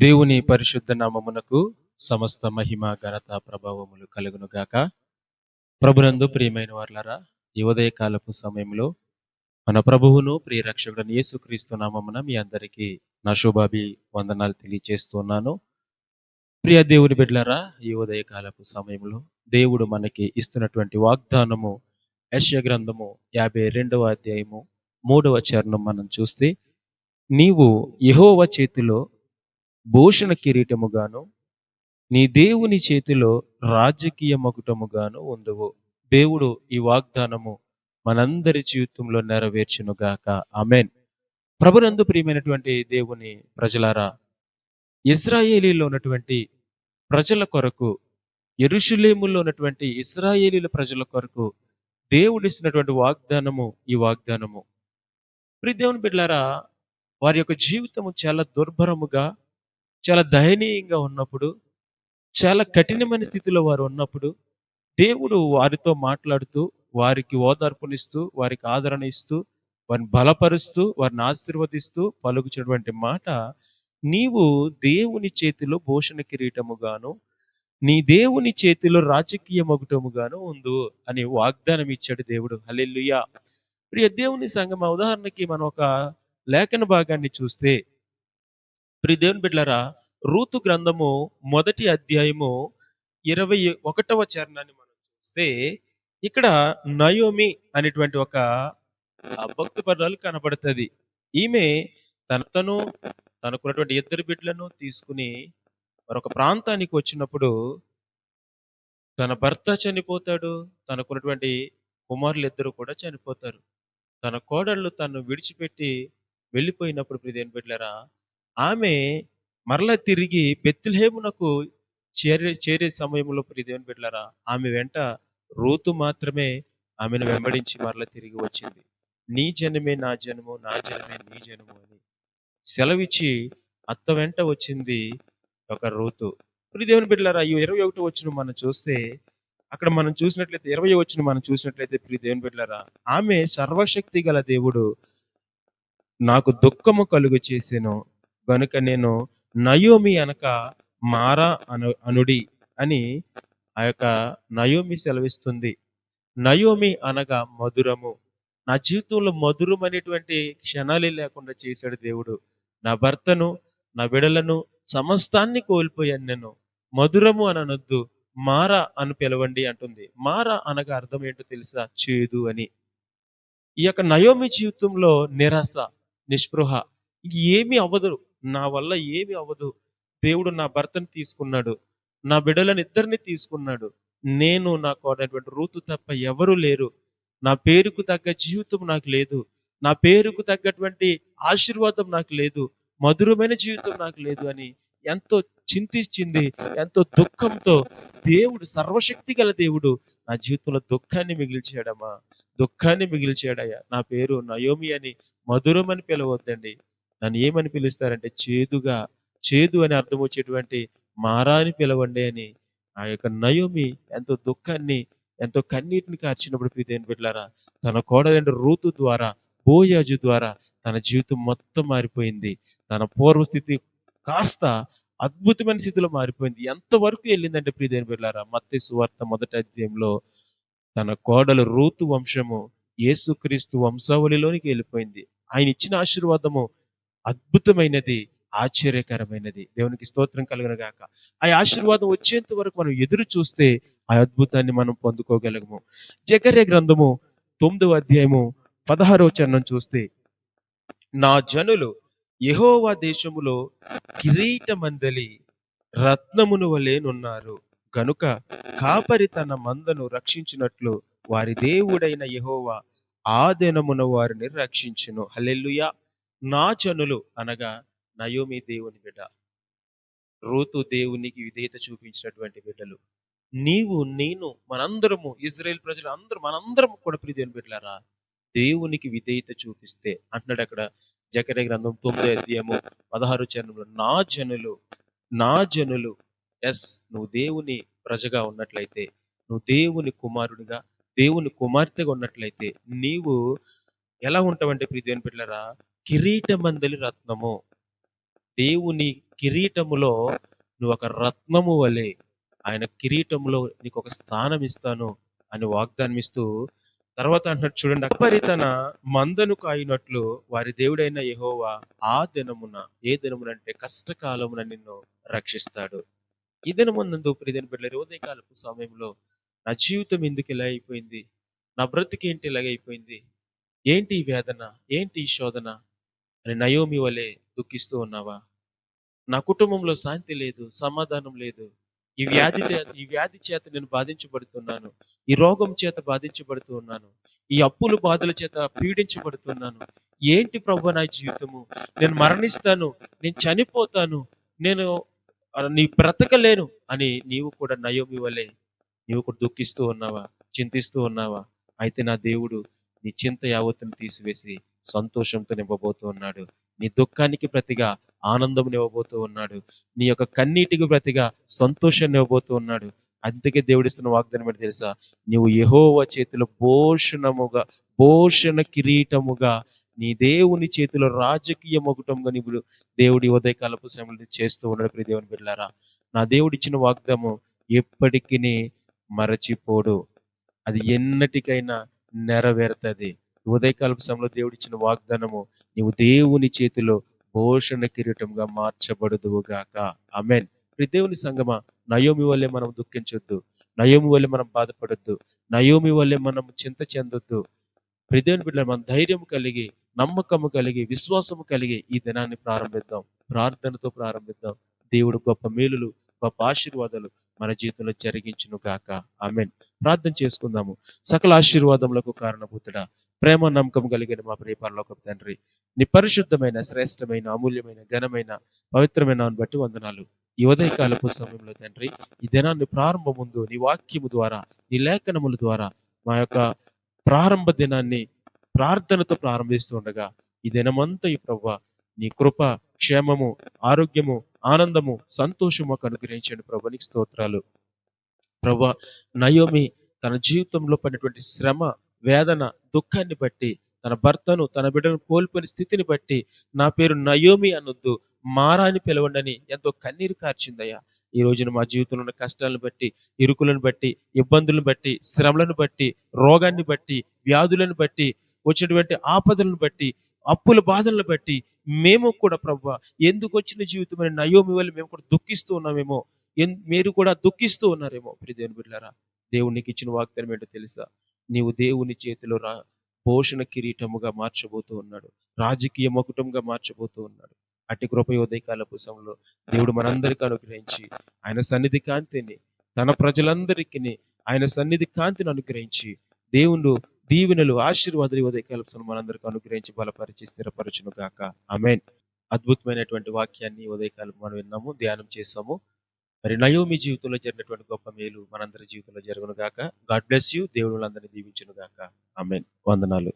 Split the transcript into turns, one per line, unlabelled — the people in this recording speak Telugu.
దేవుని పరిశుద్ధ నామమునకు సమస్త మహిమ ఘనత ప్రభావములు కలుగును గాక. ప్రభునందు ప్రియమైన వారలారా, ఈ ఉదయకాలపు సమయంలో మన ప్రభువును ప్రియ రక్షకుడైన యేసుక్రీస్తు నామమున మీ అందరికీ నా శుభాభి వందనాలు తెలియజేస్తున్నాను. ప్రియ దేవుని బిడ్డలారా, ఈ ఉదయకాలపు సమయంలో దేవుడు మనకి ఇస్తున్నటువంటి వాగ్దానము యెషయా గ్రంథము 52వ అధ్యాయము 3వ చరణం మనం చూస్తే, నీవు యెహోవా చేతిలో భూషణ కిరీటముగాను నీ దేవుని చేతిలో రాజకీయ మకుటముగాను ఉందువు. దేవుడు ఈ వాగ్దానము మనందరి జీవితంలో నెరవేర్చునుగాక. ఆమేన్. ప్రభునందు ప్రియమైనటువంటి దేవుని ప్రజలారా, ఇశ్రాయేలీలో ఉన్నటువంటి ప్రజల కొరకు, యెరూషలేములో ఉన్నటువంటి ఇశ్రాయేలీల ప్రజల కొరకు దేవుడిస్తున్నటువంటి వాగ్దానము ఈ వాగ్దానము. ప్రియ దేవుని బిడ్డలారా, వారి యొక్క జీవితము చాలా దుర్భరముగా, చాలా దయనీయంగా ఉన్నప్పుడు, చాలా కఠినమైన స్థితిలో వారు ఉన్నప్పుడు, దేవుడు వారితో మాట్లాడుతూ, వారికి ఓదార్పునిస్తూ, వారికి ఆదరణ ఇస్తూ, వారిని బలపరుస్తూ, వారిని ఆశీర్వదిస్తూ పలుకుచున్నటువంటి మాట, నీవు దేవుని చేతిలో భూషణ కిరీటముగాను నీ దేవుని చేతిలో రాజకీయ మకుటముగాను ఉండు అని వాగ్దానం ఇచ్చాడు దేవుడు. హల్లెలూయా. ప్రియ దేవుని సంగమా, ఉదాహరణకి మనం ఒక లేఖన భాగాన్ని చూస్తే, ప్రియ దేవుని బిడ్డలారా, రూతు గ్రంథము 1వ అధ్యాయము 21వ చరణాన్ని మనం చూస్తే, ఇక్కడ నయోమి అనేటువంటి ఒక భక్తిపరురాలు కనబడుతుంది. ఈమె తనకున్నటువంటి 2 బిడ్డలను తీసుకుని మరొక ప్రాంతానికి వచ్చినప్పుడు, తన భర్త చనిపోతాడు, తనకున్నటువంటి కుమారులు 2 కూడా చనిపోతారు. తన కోడళ్ళు తను విడిచిపెట్టి వెళ్ళిపోయినప్పుడు, ప్రియ దేవుని బిడ్డలారా, ఆమె మరలా తిరిగి బెత్లెహేమునకు చేరే సమయంలో, ప్రియ దేవుని బిడ్డలారా, ఆమె వెంట రూతు మాత్రమే ఆమెను వెంబడించి మరలా తిరిగి వచ్చింది. నీ జనమే నా జనము, నా జనమే నీ జనము అని సెలవిచ్చి అత్త వెంట వచ్చింది ఒక రూతు. ప్రియ దేవుని బిడ్డలారా, ఈ 21వ వచనం మనం చూస్తే, అక్కడ మనం చూసినట్లయితే 20వ వచనం మనం చూసినట్లయితే, ప్రియ దేవుని బిడ్డలారా, ఆమె సర్వశక్తి గల దేవుడు నాకు దుఃఖము కలుగు చేసెను గనుక నేను నయోమి అనక మారా అనుడి అని ఆ యొక్క నయోమి సెలవిస్తుంది. నయోమి అనగా మధురము. నా జీవితంలో మధురం అనేటువంటి క్షణాలే లేకుండా చేశాడు దేవుడు. నా భర్తను, నా బిడలను, సమస్తాన్ని కోల్పోయాను నేను. మధురము అని అనొద్దు, మారా అని పిలవండి అంటుంది. మారా అనగా అర్థం ఏంటో తెలుసా? చేదు అని. ఈ యొక్క నయోమి జీవితంలో నిరాశ, నిస్పృహ, ఏమీ అవ్వదు, నా వల్ల ఏమీ అవ్వదు, దేవుడు నా భర్తను తీసుకున్నాడు, నా బిడ్డలను ఇద్దరిని తీసుకున్నాడు, నేను నాకు కోడటువంటి రూతు తప్ప ఎవరు లేరు, నా పేరుకు తగ్గ జీవితం నాకు లేదు, నా పేరుకు తగ్గటువంటి ఆశీర్వాదం నాకు లేదు, మధురమైన జీవితం నాకు లేదు అని ఎంతో చింతించింది. ఎంతో దుఃఖంతో దేవుడు, సర్వశక్తి గల దేవుడు నా జీవితంలో దుఃఖాన్ని మిగిల్చాడమ్మా, దుఃఖాన్ని మిగిల్చాడయ్యా. నా పేరు నయోమి అని, మధురం అని పిలవద్దండి, నన్ను ఏమని పిలుస్తారంటే చేదుగా, చేదు అని అర్థం వచ్చేటువంటి మారా అని పిలవండి అని ఆ యొక్క నయోమి ఎంతో దుఃఖాన్ని, ఎంతో కన్నీటిని కార్చినప్పుడు, ప్రియ దేవుని బిడ్డలారా, తన కోడలైన రూతు ద్వారా, బోయాజు ద్వారా తన జీవితం మొత్తం మారిపోయింది. తన పూర్వస్థితి కాస్త అద్భుతమైన స్థితిలో మారిపోయింది. ఎంతవరకు వెళ్ళిందంటే, ప్రియ దేవుని బిడ్డలారా, మత్తయి సువార్త 1వ అధ్యాయంలో తన కోడలు రూతు వంశము యేసుక్రీస్తు వంశావళిలోనికి వెళ్ళిపోయింది. ఆయన ఇచ్చిన ఆశీర్వాదము అద్భుతమైనది, ఆశ్చర్యకరమైనది. దేవునికి స్తోత్రం కలుగును గాక. ఆ ఆశీర్వాదం వచ్చేంత వరకు మనం ఎదురు చూస్తే ఆ అద్భుతాన్ని మనం పొందుకోగలము. జకర్యా గ్రంథము 9వ అధ్యాయము 16వ చరణం చూస్తే, నా జనులు యెహోవా దేశములో కిరీటమందలి రత్నమును వలెనున్నారు గనుక కాపరి తన మందను రక్షించినట్లు వారి దేవుడైన యెహోవా ఆ దినమున వారిని రక్షించును. హల్లెలూయా. నా జనులు అనగా నయోమి దేవుని బిడ్డ, రూతు దేవునికి విధేయత చూపించినటువంటి బిడ్డలు. నీవు, నేను, మనందరము, ఇజ్రాయేల్ ప్రజలు అందరూ, మనందరం కూడా, ప్రియ దేవుని బిడ్డలారా, దేవునికి విధేయత చూపిస్తే అంటున్నాడు అక్కడ జకర్యా గ్రంథం 9వ అధ్యాయము 16వ చరణంలో, నా జనులు, నా జనులు. ఎస్, నువ్వు దేవుని ప్రజగా ఉన్నట్లయితే, నువ్వు దేవుని కుమారుడిగా, దేవుని కుమార్తెగా ఉన్నట్లయితే, నీవు ఎలా ఉంటావంటే, ప్రియ దేవుని బిడ్డలారా, కిరీటమందలి రత్నము. దేవుని కిరీటములో నువ్వు ఒక రత్నము వలె, ఆయన కిరీటములో నీకు ఒక స్థానం ఇస్తాను అని వాగ్దానం ఇస్తూ తర్వాత అంటున్నాడు చూడండి, అక్కరి తన మందను కాయినట్లు వారి దేవుడైన యెహోవా ఆ దినమున, ఏ దినమున అంటే కష్టకాలమున నిన్ను రక్షిస్తాడు. ఈ దినమునందు ప్రియమైన బిడ్డలారా, ఉదయకాలపు సమయంలో నా జీవితం ఎందుకు ఇలా అయిపోయింది, నా బ్రతుకు ఏంటి ఇలాగైపోయింది, ఏంటి ఈ వేదన, ఏంటి ఈ శోధన అని నయోమి వలె దుఃఖిస్తూ ఉన్నావా? నా కుటుంబంలో శాంతి లేదు, సమాధానం లేదు, ఈ వ్యాధి చేత నేను బాధించబడుతున్నాను, ఈ రోగం చేత బాధించబడుతూ ఉన్నాను, ఈ అప్పుల బాధల చేత పీడించబడుతున్నాను, ఏంటి ప్రభు నా జీవితము, నేను మరణిస్తాను, నేను చనిపోతాను, నేను నీ బ్రతకలేను అని నీవు కూడా నయోమి వలె నీవు కూడా దుఃఖిస్తూ ఉన్నావా, చింతిస్తూ ఉన్నావా? అయితే నా దేవుడు నీ చింత యావత్తును తీసివేసి సంతోషంతో నింపబోతూ ఉన్నాడు. నీ దుఃఖానికి ప్రతిగా ఆనందం ఇవ్వబోతూ ఉన్నాడు. నీ యొక్క కన్నీటికి ప్రతిగా సంతోషాన్ని ఇవ్వబోతూ ఉన్నాడు. అందుకే దేవుడిస్తున్న వాగ్దానం ఏంటి తెలుసా? నీవు యెహోవా చేతిలో భూషణ కిరీటముగా, నీ దేవుని చేతిలో రాజకీయ మొగుటంగా నీవు దేవుడి ఉదయకాలపు సమయంలో చేస్తూ ఉన్నాడు. ప్రియ దేవుని బిడ్డలారా, నా దేవుడు ఇచ్చిన వాగ్దానం ఎప్పటికీ మరచిపోడు, అది ఎన్నటికైనా నెరవేరుతుంది. ఉదయకాలపు సమయంలో దేవుడు ఇచ్చిన వాగ్దానము, నీవు దేవుని చేతిలో భూషణ కిరీటంగా మార్చబడుదువుగాక. ఆమేన్. ప్రియ దేవుని సంగమా, నయోమి వల్లే మనం దుఃఖించొద్దు, నయోమి వల్లే మనం బాధపడొద్దు, నయోమి వల్లే మనం చింత చెందొద్దు. ప్రియ దేవుని బిడ్డలారా, మనం ధైర్యం కలిగి, నమ్మకము కలిగి, విశ్వాసము కలిగి ఈ దినాన్ని ప్రారంభిద్దాం. ప్రార్థనతో ప్రారంభిద్దాం. దేవుడు గొప్ప మేలులు, గొప్ప ఆశీర్వాదాలు మన జీవితంలో జరిగించును గాక. ఆమేన్. ప్రార్థన చేసుకుందాము. సకల ఆశీర్వాదములకు కారణభూతుడా, ప్రేమ నమ్మకం కలిగిన మా ప్రియ పరలోకపు తండ్రి, నీ పరిశుద్ధమైన, శ్రేష్టమైన, అమూల్యమైన, ఘనమైన, పవిత్రమైన నామమును బట్టి వందనాలు. ఈ ఉదయకాలపు సమయంలో తండ్రి, ఈ దినాన్ని ప్రారంభం ముందు నీ వాక్యము ద్వారా, నీ లేఖనముల ద్వారా మా యొక్క ప్రారంభ దినాన్ని ప్రార్థనతో ప్రారంభిస్తూ ఉండగా, ఈ దినమంతా ఈ ప్రభువా నీ కృప, క్షేమము, ఆరోగ్యము, ఆనందము, సంతోషము మాకు అనుగ్రహించండి ప్రభు. నీకు స్తోత్రాలు ప్రభు. నయోమి తన జీవితంలో పడినటువంటి శ్రమ, వేదన, దుఃఖాన్ని బట్టి, తన భర్తను, తన బిడ్డను కోల్పోయిన స్థితిని బట్టి నా పేరు నయోమి అనొద్దు, మారా అని పిలవండి ఎంతో కన్నీరు కార్చిందయ్యా. ఈ రోజున మా జీవితంలో ఉన్న కష్టాలను బట్టి, ఇరుకులను బట్టి, ఇబ్బందులను బట్టి, శ్రమలను బట్టి, రోగాన్ని బట్టి, వ్యాధులను బట్టి, వచ్చినటువంటి ఆపదలను బట్టి, అప్పుల బాధలను బట్టి మేము కూడా ప్రభువా ఎందుకు వచ్చిన జీవితం అని నయోమి వల్ల మేము కూడా దుఃఖిస్తూ ఉన్నామేమో, మీరు కూడా దుఃఖిస్తూ ఉన్నారేమో. ప్రియ దేవుని బిడ్డలారా, దేవునికి ఇచ్చిన వాగ్దానం ఏంటో తెలుసా? నీవు దేవుని చేతిలో భూషణ కిరీటముగా మార్చబోతూ ఉన్నాడు, రాజకీయ మకుటంగా మార్చబోతూ ఉన్నాడు. అట్టి కృప ఉదయకాలపు సమయంలో దేవుడు మనందరికీ అనుగ్రహించి, ఆయన సన్నిధి కాంతిని తన ప్రజలందరికీ ఆయన సన్నిధి కాంతిని అనుగ్రహించి, దేవుడు దీవెనలు, ఆశీర్వాదాలు ఉదయకాలపు సమయంలో మనందరికీ అనుగ్రహించి బలపరిచి స్థిరపరచును గాక. ఆమేన్. అద్భుతమైనటువంటి వాక్యాన్ని ఉదయకాలం మనం విన్నాము, ధ్యానం చేసాము. మరి నయోమి జీవితంలో జరిగినటువంటి గొప్ప మేలు మనందరి జీవితంలో జరుగును గాక. God bless you. దేవుడు అందరినీ దీవించును గాక. ఆమేన్. వందనాలు.